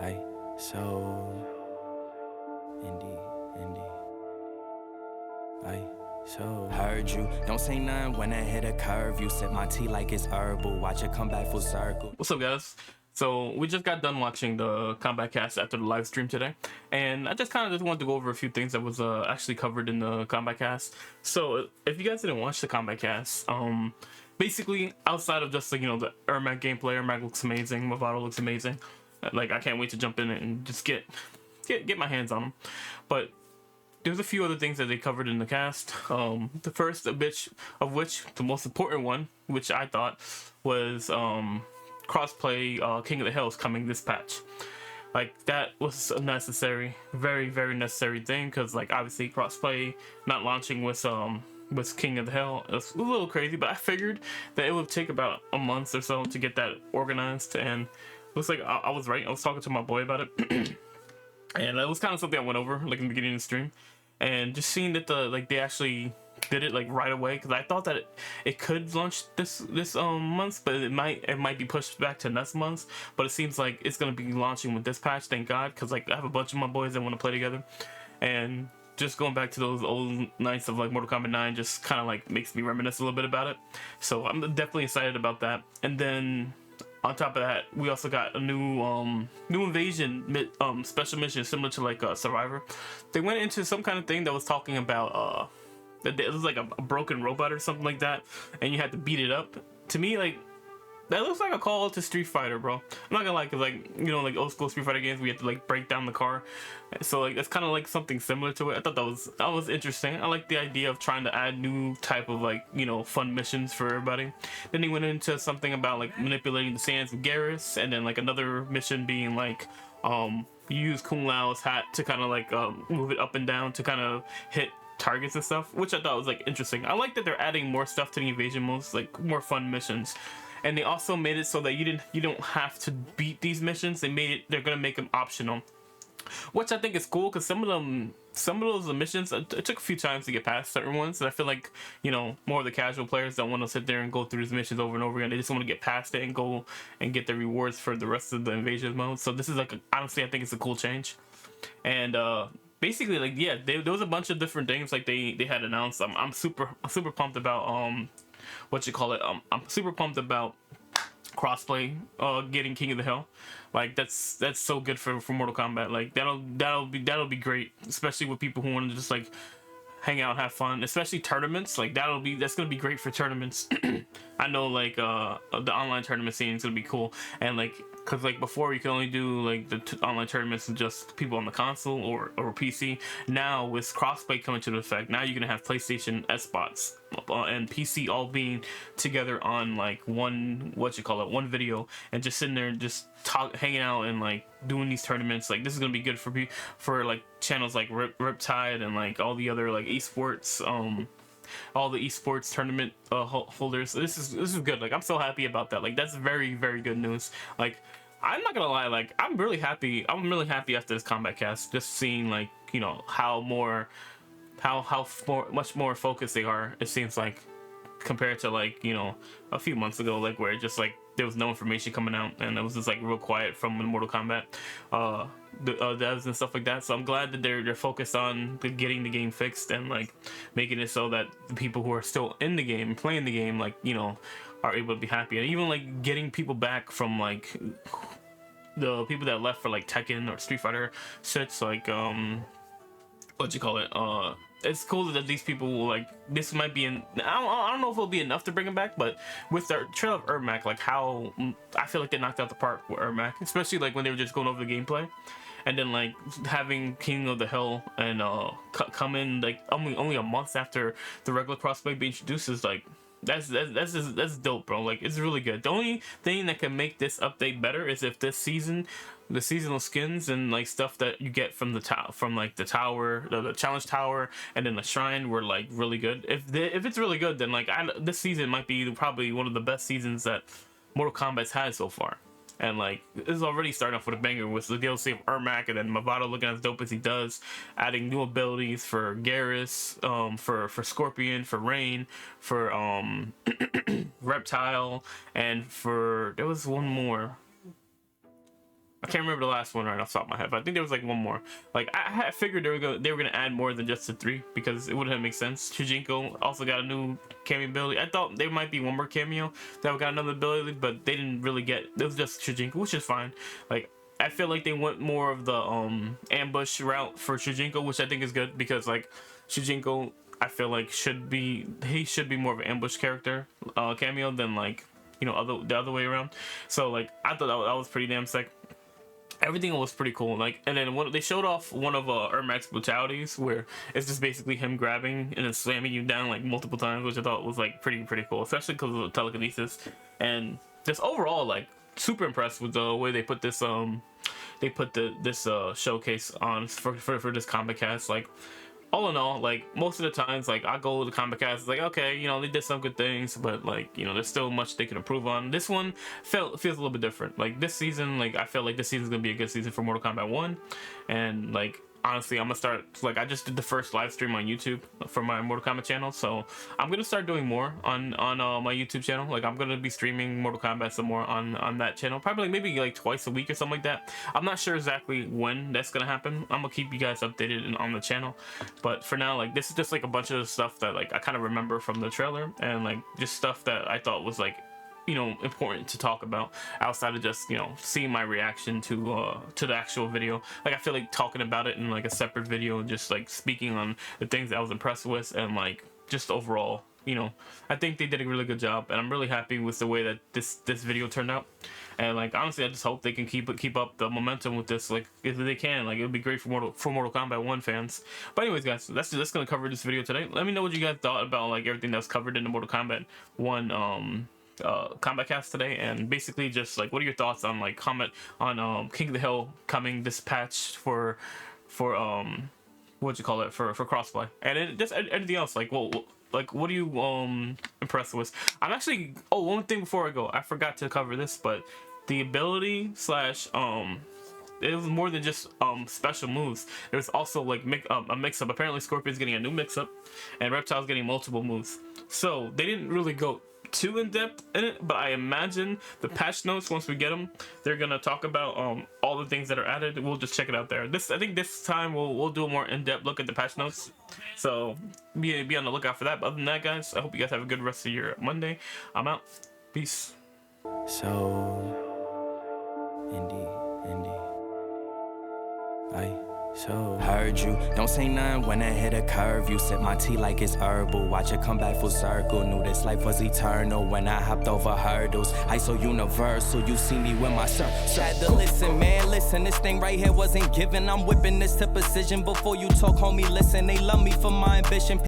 I so indie. I so heard you. Don't say nothing when I hit a curve. You sip my tea like it's herbal. Watch it come back full circle. What's up, guys? So we just got done watching the combat cast after the live stream today, and I just wanted to go over a few things that was actually covered in the combat cast. So if you guys didn't watch the combat cast, basically outside of just the Ermac gameplay, Ermac looks amazing, Movado looks amazing. Like, I can't wait to jump in and just get my hands on them. But there's a few other things that they covered in the cast. The first of which the most important one, which I thought was crossplay King of the Hills coming this patch. Like, that was a necessary, very necessary thing, because like obviously crossplay not launching with King of the Hill, it's a little crazy, but I figured that it would take about a month or so to get that organized, and looks like I was right. I was talking to my boy about it. And it was kind of something I went over like in the beginning of the stream, and just seeing that they actually did it like right away, because I thought that it could launch this month, but it might be pushed back to next month. But it seems like it's gonna be launching with this patch, thank God, because like I have a bunch of my boys that want to play together, and just going back to those old nights of like Mortal Kombat 9 just kind of like makes me reminisce a little bit about it. So I'm definitely excited about that. And then on top of that, we also got a new invasion special mission similar to like Survivor. They went into some kind of thing that was talking about that it was like a broken robot or something like that, and you had to beat it up. To me, like, that looks like a call to Street Fighter, bro. I'm not gonna lie, cause like, like old school Street Fighter games, we had to like break down the car. So like that's kind of like something similar to it. I thought that was interesting. I like the idea of trying to add new type of like fun missions for everybody. Then he went into something about like manipulating the sands of Garrus, and then like another mission being like you use Kung Lao's hat to kind of like move it up and down to kind of hit targets and stuff, which I thought was like interesting. I like that they're adding more stuff to the invasion modes, like more fun missions. And they also made it so that you don't have to beat these missions. They're gonna make them optional, which I think is cool, because some of those missions, it took a few times to get past certain ones, and I feel like more of the casual players don't want to sit there and go through these missions over and over again. They just want to get past it and go and get the rewards for the rest of the invasion mode. So this is like, honestly, I think it's a cool change. And basically, like, yeah, there was a bunch of different things like they had announced. I'm super pumped about I'm super pumped about crossplay getting King of the Hill. Like, that's so good for Mortal Kombat. Like, that'll be great, especially with people who want to just like hang out and have fun, especially tournaments. Like, that's gonna be great for tournaments. I know, like, the online tournament scene is gonna be cool, and like, because like before you could only do like the online tournaments with just people on the console or PC. Now with crossplay coming to the effect, now you're gonna have PlayStation spots and PC all being together on like one video, and just sitting there and just hanging out and like doing these tournaments. Like, this is gonna be good for like channels like Riptide and like all the other like esports all the esports tournament holders. This is good. Like, I'm so happy about that. Like, that's very good news. Like, I'm not gonna lie, like, I'm really happy after this combat cast, just seeing like how much more focused they are, it seems like, compared to like a few months ago, like, where it just like there was no information coming out and it was just like real quiet from Mortal Kombat devs and stuff like that. So I'm glad that they're focused on getting the game fixed and like making it so that the people who are still in the game, playing the game, like are able to be happy, and even like getting people back from like the people that left for like Tekken or Street Fighter shits, like it's cool that these people will, like, this might be I don't know if it'll be enough to bring him back, but with their trail of Ermac, like, how I feel like they knocked out the park with Ermac, especially like when they were just going over the gameplay, and then like having King of the Hill and come in like only a month after the regular crossplay being introduced is like, that's dope, bro. Like, it's really good. The only thing that can make this update better is if this season, the seasonal skins and like stuff that you get from the tower, the challenge tower, and then the shrine were like really good. If it's really good, then like this season might be probably one of the best seasons that Mortal Kombat's had so far. And like, this is already starting off with a banger with the DLC of Ermac, and then Movado looking as dope as he does, adding new abilities for Garrus, for Scorpion, for Rain, for Reptile, and there was one more. I can't remember the last one right off the top of my head, but I think there was like one more. Like I figured they were gonna add more than just the 3 because it wouldn't make sense. Shujinko also got a new cameo ability. I thought there might be one more cameo that got another ability, but they didn't really get. It was just Shujinko, which is fine. Like I feel like they went more of the ambush route for Shujinko, which I think is good because like Shujinko, I feel like should be more of an ambush character cameo than like, you know, the other way around. So like I thought that was pretty damn sick. Everything was pretty cool. Like, and then they showed off one of Ermac's brutalities where it's just basically him grabbing and then slamming you down like multiple times, which I thought was like pretty cool, especially because of the telekinesis. And just overall, like, super impressed with the way they put this this showcase on for this combat cast. Like, all in all, like, most of the times, like, I go to the combat cast, it's like, okay, you know, they did some good things, but like, you know, there's still much they can improve on. This one feels a little bit different. Like, this season, like, I feel like this season's gonna be a good season for Mortal Kombat 1, and like, honestly, I'm gonna start, like, I just did the first live stream on YouTube for my Mortal Kombat channel, so I'm gonna start doing more on my YouTube channel. Like, I'm gonna be streaming Mortal Kombat some more on that channel, probably like, maybe like twice a week or something like that. I'm not sure exactly when that's gonna happen. I'm gonna keep you guys updated on the channel, but for now, like, this is just like a bunch of stuff that like I kind of remember from the trailer, and like just stuff that I thought was like, you know, important to talk about outside of just, you know, seeing my reaction to the actual video. Like, I feel like talking about it in like a separate video, just like speaking on the things that I was impressed with, and like just overall, you know, I think they did a really good job, and I'm really happy with the way that this video turned out. And like, honestly, I just hope they can keep up the momentum with this. Like, if they can, like, it would be great for Mortal Kombat 1 fans. But anyways, guys, that's gonna cover this video today. Let me know what you guys thought about like everything that was covered in the Mortal Kombat 1 combat cast today, and basically just like, what are your thoughts on like comment on King of the Hill coming this patch for what'd you call it, for crossplay, and then just anything else, like, well, like, what are you impressed with? I'm actually, oh, one thing before I go, I forgot to cover this, but the ability slash it was more than just special moves. There's also like a mix-up. Apparently Scorpion's getting a new mix-up and Reptile's getting multiple moves, so they didn't really go too in-depth in it, but I imagine the patch notes, once we get them, they're gonna talk about all the things that are added. We'll just check it out there. I think this time we'll do a more in-depth look at the patch notes, so be on the lookout for that. But other than that, guys, I hope you guys have a good rest of your Monday. I'm out. Peace. So, Indy, so heard you, don't say none when I hit a curve. You sip my tea like it's herbal, watch it come back full circle. Knew this life was eternal when I hopped over hurdles. I so universal, you see me with my had to listen, man, listen, this thing right here wasn't given. I'm whipping this to precision. Before you talk, homie, listen, they love me for my ambition.